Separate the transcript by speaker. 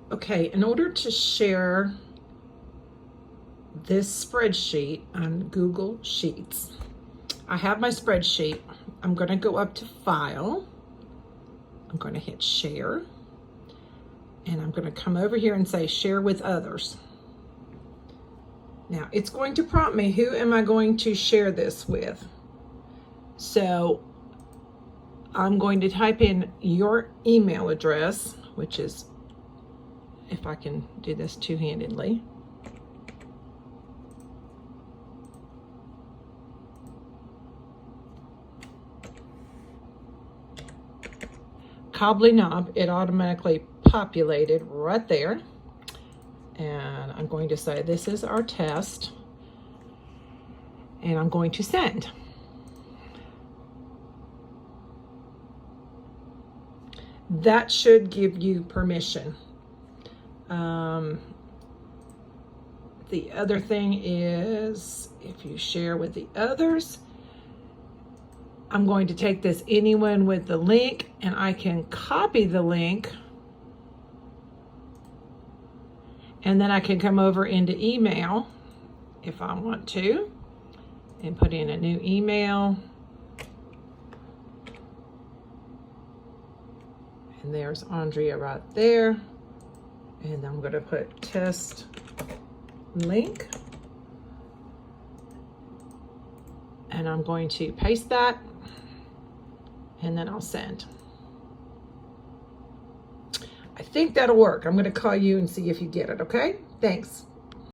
Speaker 1: Okay, in order to share this spreadsheet on Google Sheets, I have my spreadsheet. I'm going to go up to File. I'm going to hit Share. And I'm going to come over here and say Share with Others. Now, it's going to prompt me, who am I going to share this with? So I'm going to type in your email address, which is, if I can do this two-handedly. Cobbly Knob, it automatically populated right there. And I'm going to say, this is our test. And I'm going to send. That should give you permission. The other thing is, if you share with the others, I'm going to take this anyone with the link, and I can copy the link, and then I can come over into email if I want to and put in a new email. And there's Andrea right there. And I'm going to put test link. And I'm going to paste that. And then I'll send. I think that'll work. I'm going to call you and see if you get it, okay? Thanks.